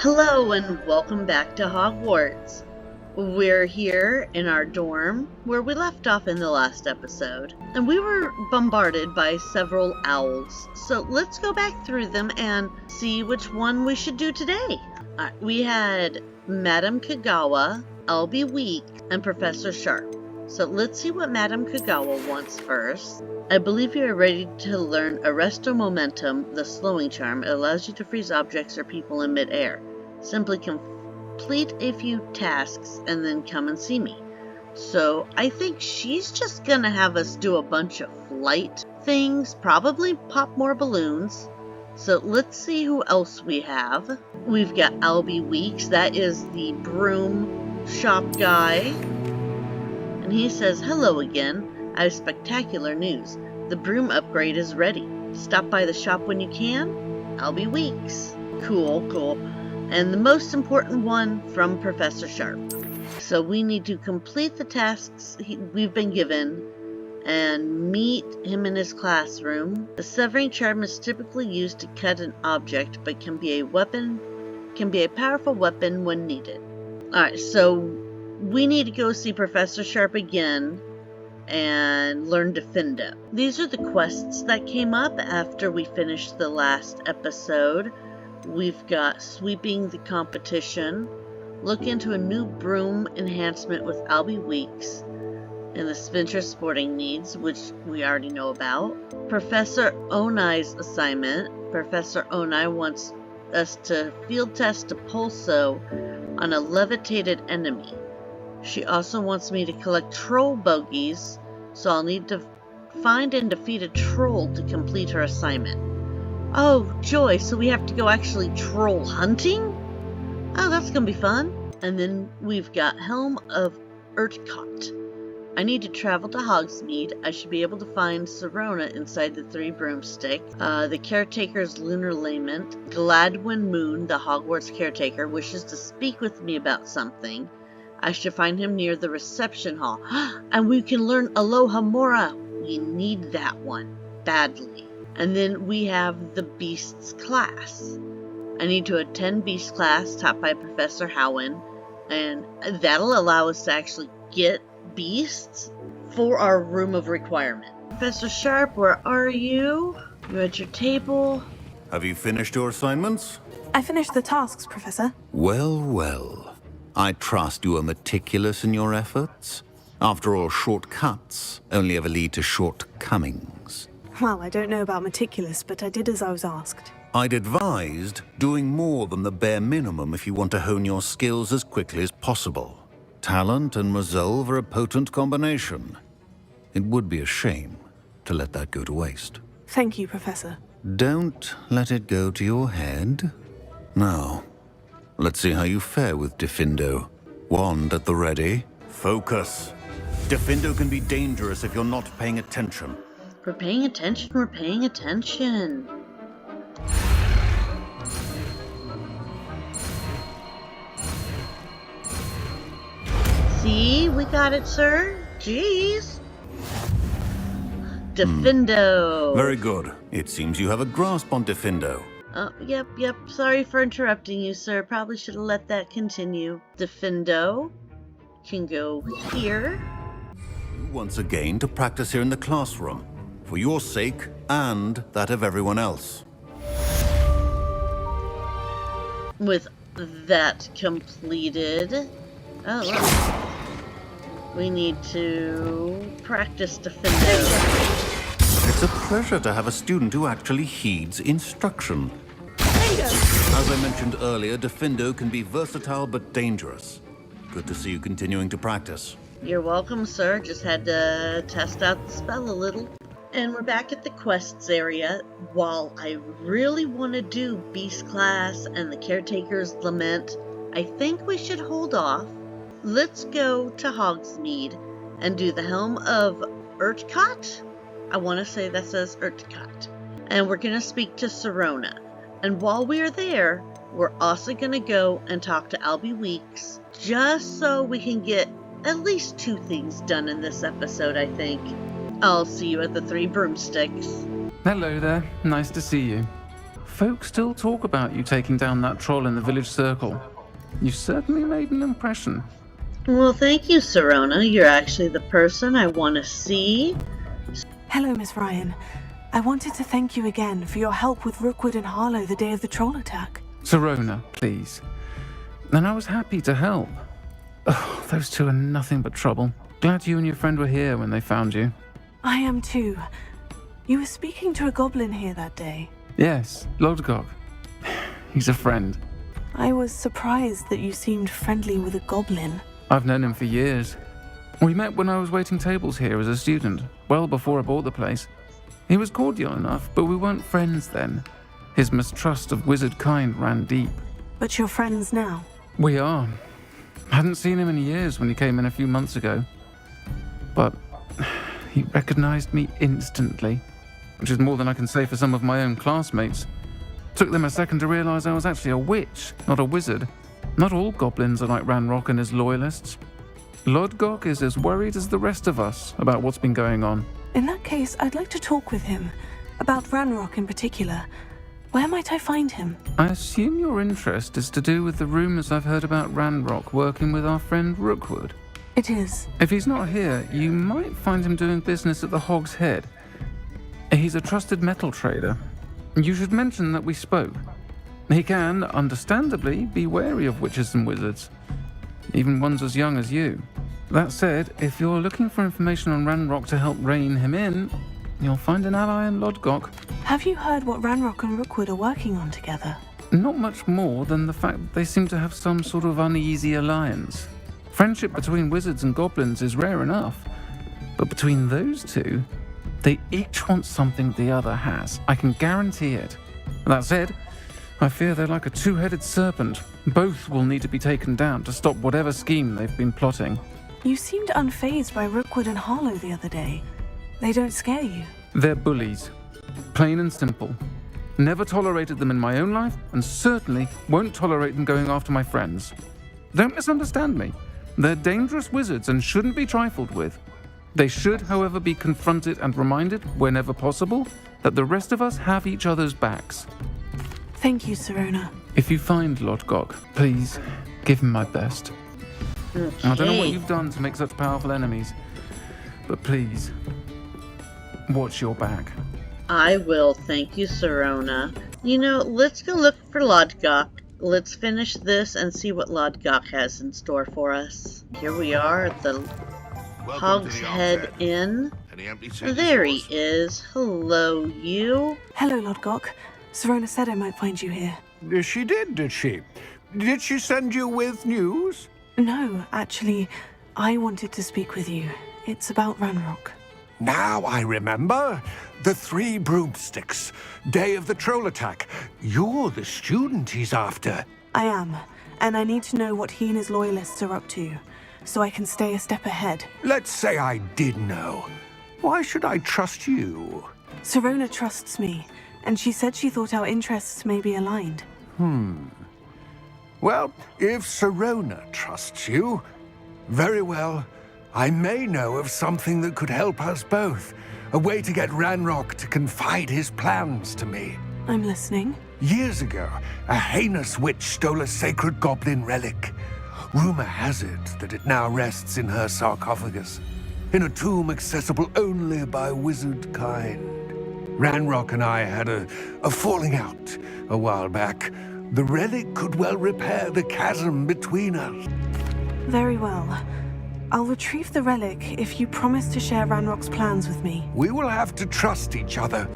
Hello and welcome back to Hogwarts. We're here in our dorm where we left off in the last episode, and we were bombarded by several owls. So let's go back through them and see which one we should do today. We had Madame Kagawa, Albie Week, and Professor Sharp. So let's see what Madame Kagawa wants first. I believe you are ready to learn Arresto Momentum, the slowing charm. It allows you to freeze objects or people in midair. Simply complete a few tasks and then come and see me. So I think she's just gonna have us do a bunch of flight things, probably pop more balloons. So let's see who else we have. We've got Albie Weeks, that is the broom shop guy. And he says, hello again. I have spectacular news. The broom upgrade is ready. Stop by the shop when you can. Albie Weeks. Cool. And the most important one from Professor Sharp. So we need to complete the tasks we've been given and meet him in his classroom. The severing charm is typically used to cut an object, but can be a powerful weapon when needed. Alright, so we need to go see Professor Sharp again and learn Defendo. These are the quests that came up after we finished the last episode. We've got sweeping the competition, look into a new broom enhancement with Albie Weeks, and the Spencer sporting needs, which we already know about. Professor Onai's assignment. Professor Onai wants us to field test a pulso on a levitated enemy. She also wants me to collect troll bogies, so I'll need to find and defeat a troll to complete her assignment. Oh, joy, so we have to go actually troll hunting? Oh, that's gonna be fun. And then we've got Helm of Urtkot. I need to travel to Hogsmeade. I should be able to find Sirona inside the Three Broomstick. The Caretaker's Lunar Lament. Gladwin Moon, the Hogwarts caretaker, wishes to speak with me about something. I should find him near the reception hall. And we can learn Aloha Mora. We need that one badly. And then we have the Beasts class. I need to attend Beast class taught by Professor Howen, and that'll allow us to actually get beasts for our room of requirement. Professor Sharp, where are you? You're at your table. Have you finished your assignments? I finished the tasks, Professor. Well. I trust you are meticulous in your efforts. After all, shortcuts only ever lead to shortcomings. Well, I don't know about meticulous, but I did as I was asked. I'd advised doing more than the bare minimum if you want to hone your skills as quickly as possible. Talent and resolve are a potent combination. It would be a shame to let that go to waste. Thank you, Professor. Don't let it go to your head. Now, let's see how you fare with Defendo. Wand at the ready. Focus. Defendo can be dangerous if you're not paying attention. We're paying attention. See, we got it, sir. Jeez. Defendo. Very good. It seems you have a grasp on Defendo. Yep. Sorry for interrupting you, sir. Probably should have let that continue. Defendo can go here. Once again to practice here in the classroom. For your sake, and that of everyone else. With that completed, we need to practice Defendo. It's a pleasure to have a student who actually heeds instruction. As I mentioned earlier, Defendo can be versatile but dangerous. Good to see you continuing to practice. You're welcome, sir. Just had to test out the spell a little. And we're back at the quests area. While I really want to do Beast class and the Caretaker's Lament, I think we should hold off. Let's go to Hogsmeade and do the Helm of Urtkot. I want to say that says Urtkot. And we're going to speak to Sirona. And while we are there, we're also going to go and talk to Albie Weeks, just so we can get at least 2 things done in this episode, I think. I'll see you at the Three Broomsticks. Hello there. Nice to see you. Folk still talk about you taking down that troll in the village circle. You certainly made an impression. Well, thank you, Sirona. You're actually the person I want to see. Hello, Miss Ryan. I wanted to thank you again for your help with Rookwood and Harlow the day of the troll attack. Sirona, please. And I was happy to help. Oh, those two are nothing but trouble. Glad you and your friend were here when they found you. I am too. You were speaking to a goblin here that day. Yes, Lodgok. He's a friend. I was surprised that you seemed friendly with a goblin. I've known him for years. We met when I was waiting tables here as a student, well before I bought the place. He was cordial enough, but we weren't friends then. His mistrust of wizard kind ran deep. But you're friends now? We are. Hadn't seen him in years when he came in a few months ago. But he recognized me instantly, which is more than I can say for some of my own classmates. Took them a second to realize I was actually a witch, not a wizard. Not all goblins are like Ranrock and his loyalists. Lodgok is as worried as the rest of us about what's been going on. In that case, I'd like to talk with him. About Ranrock in particular. Where might I find him? I assume your interest is to do with the rumors I've heard about Ranrock working with our friend Rookwood. It is. If he's not here, you might find him doing business at the Hogsheade. He's a trusted metal trader. You should mention that we spoke. He can, understandably, be wary of witches and wizards, even ones as young as you. That said, if you're looking for information on Ranrock to help rein him in, you'll find an ally in Lodgok. Have you heard what Ranrock and Rookwood are working on together? Not much more than the fact that they seem to have some sort of uneasy alliance. Friendship between wizards and goblins is rare enough, but between those two, they each want something the other has. I can guarantee it. That said, I fear they're like a two-headed serpent. Both will need to be taken down to stop whatever scheme they've been plotting. You seemed unfazed by Rookwood and Harlow the other day. They don't scare you. They're bullies. Plain and simple. Never tolerated them in my own life, and certainly won't tolerate them going after my friends. Don't misunderstand me. They're dangerous wizards and shouldn't be trifled with. They should, however, be confronted and reminded, whenever possible, that the rest of us have each other's backs. Thank you, Sirona. If you find Lodgok, please give him my best. Okay. I don't know what you've done to make such powerful enemies, but please, watch your back. I will, thank you, Sirona. You know, let's go look for Lodgok. Let's finish this and see what Lodgok has in store for us. Here we are at the Hogsheade Inn. There he is. Hello, you. Hello, Lodgok. Sirona said I might find you here. She did she? Did she send you with news? No, actually, I wanted to speak with you. It's about Ranrock. Now I remember. The 3 broomsticks. Day of the troll attack. You're the student he's after. I am, and I need to know what he and his loyalists are up to, so I can stay a step ahead. Let's say I did know. Why should I trust you? Sirona trusts me, and she said she thought our interests may be aligned. Well, if Sirona trusts you, very well. I may know of something that could help us both. A way to get Ranrock to confide his plans to me. I'm listening. Years ago, a heinous witch stole a sacred goblin relic. Rumor has it that it now rests in her sarcophagus, in a tomb accessible only by wizard kind. Ranrock and I had a falling out a while back. The relic could well repair the chasm between us. Very well. I'll retrieve the relic if you promise to share Ranrock's plans with me. We will have to trust each other.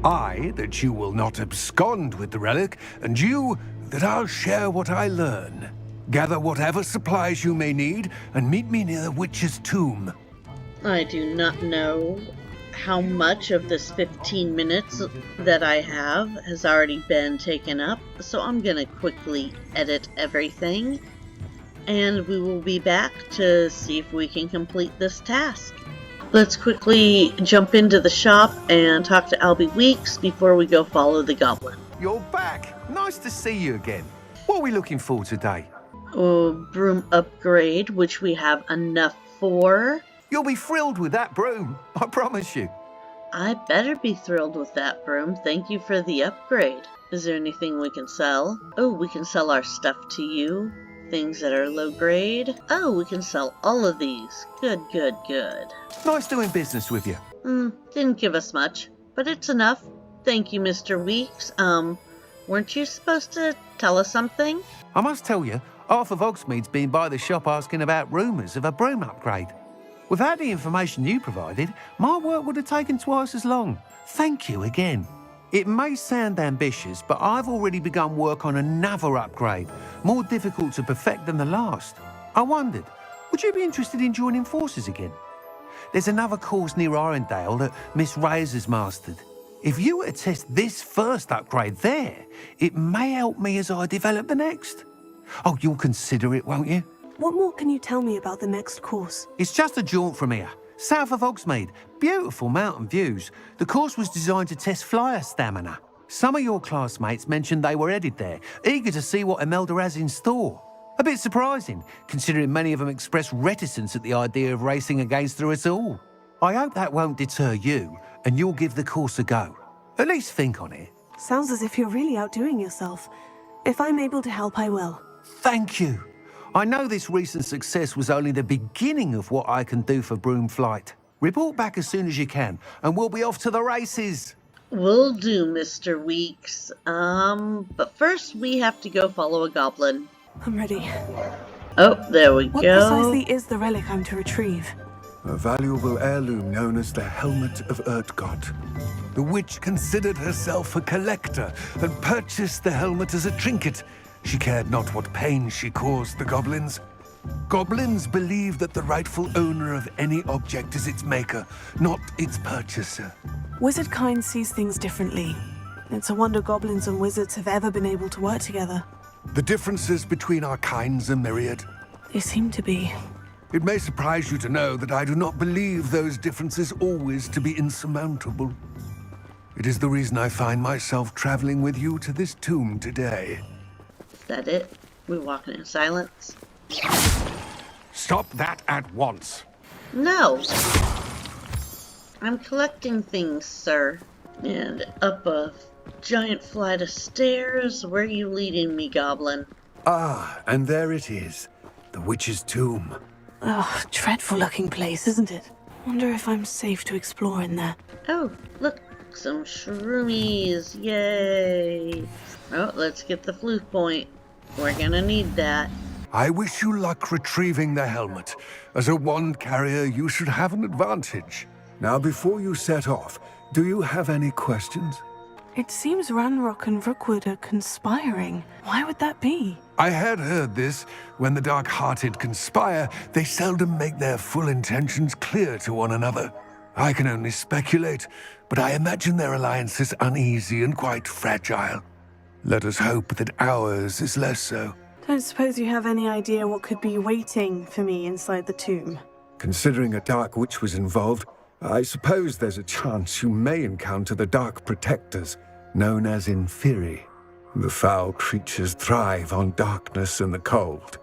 I, that you will not abscond with the relic, and you, that I'll share what I learn. Gather whatever supplies you may need, and meet me near the witch's tomb. I do not know how much of this 15 minutes that I have has already been taken up, so I'm gonna quickly edit everything, and we will be back to see if we can complete this task. Let's quickly jump into the shop and talk to Albie Weeks before we go follow the goblin. You're back. Nice to see you again. What are we looking for today? Broom upgrade, which we have enough for. You'll be thrilled with that broom, I promise you. I better be thrilled with that broom. Thank you for the upgrade. Is there anything we can sell? Oh, we can sell our stuff to you. Things that are low grade. Oh, we can sell all of these. Good, good, good. Nice doing business with you. Didn't give us much, but it's enough. Thank you, Mr. Weeks. Weren't you supposed to tell us something? I must tell you, half of Hogsmeade's been by the shop asking about rumours of a broom upgrade. Without the information you provided, my work would have taken twice as long. Thank you again. It may sound ambitious, but I've already begun work on another upgrade, more difficult to perfect than the last. I wondered, would you be interested in joining forces again? There's another course near Irondale that Miss Reyes has mastered. If you were to test this first upgrade there, it may help me as I develop the next. Oh, you'll consider it, won't you? What more can you tell me about the next course? It's just a jaunt from here, south of Hogsmeade. Beautiful mountain views. The course was designed to test flyer stamina. Some of your classmates mentioned they were headed there, eager to see what Imelda has in store. A bit surprising, considering many of them expressed reticence at the idea of racing against her at all. I hope that won't deter you, and you'll give the course a go. At least think on it. Sounds as if you're really outdoing yourself. If I'm able to help, I will. Thank you. I know this recent success was only the beginning of what I can do for Broom Flight. Report back as soon as you can, and we'll be off to the races. Will do, Mr. Weeks. But first we have to go follow a goblin. I'm ready. Oh, there we What go. precisely is the relic I'm to retrieve? A valuable heirloom known as the Helmet of Urtgott. The witch considered herself a collector and purchased the helmet as a trinket. She cared not what pain she caused the goblins. Goblins believe that the rightful owner of any object is its maker, not its purchaser. Wizard kind sees things differently. It's a wonder goblins and wizards have ever been able to work together. The differences between our kinds are myriad. They seem to be. It may surprise you to know that I do not believe those differences always to be insurmountable. It is the reason I find myself traveling with you to this tomb today. Is that it? We're walking in silence? Stop that at once. No. I'm collecting things, sir. And up a giant flight of stairs. Where are you leading me, Goblin? Ah, and there it is. The witch's tomb. Oh, dreadful looking place, isn't it? Wonder if I'm safe to explore in there. Oh, look. Some shroomies. Yay. Oh, let's get the flute point. We're gonna need that. I wish you luck retrieving the helmet. As a wand carrier, you should have an advantage. Now, before you set off, do you have any questions? It seems Ranrock and Rookwood are conspiring. Why would that be? I had heard this. When the dark-hearted conspire, they seldom make their full intentions clear to one another. I can only speculate, but I imagine their alliance is uneasy and quite fragile. Let us hope that ours is less so. Don't suppose you have any idea what could be waiting for me inside the tomb? Considering a dark witch was involved, I suppose there's a chance you may encounter the Dark Protectors, known as Inferi. The foul creatures thrive on darkness and the cold.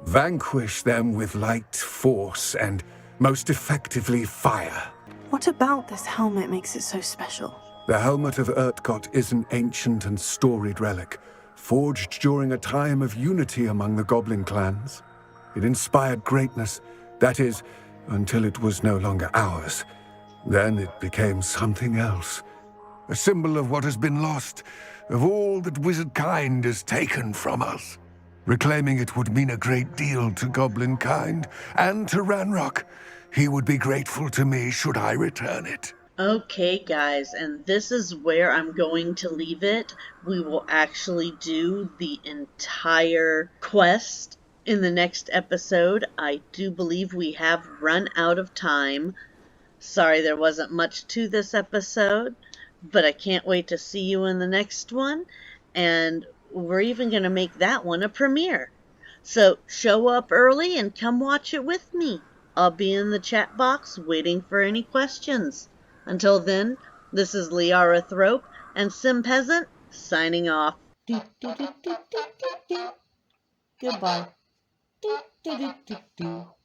Vanquish them with light, force, and most effectively fire. What about this helmet makes it so special? The Helmet of Urtgott is an ancient and storied relic, forged during a time of unity among the Goblin clans. It inspired greatness, that is, until it was no longer ours. Then it became something else. A symbol of what has been lost, of all that wizard kind has taken from us. Reclaiming it would mean a great deal to Goblin kind, and to Ranrock. He would be grateful to me should I return it. Okay, guys, and this is where I'm going to leave it. We will actually do the entire quest in the next episode. I do believe we have run out of time. Sorry there wasn't much to this episode, but I can't wait to see you in the next one, and we're even going to make that one a premiere. So show up early and come watch it with me. I'll be in the chat box waiting for any questions. Until then, this is Liara Thrope and SimPeasant signing off. Goodbye.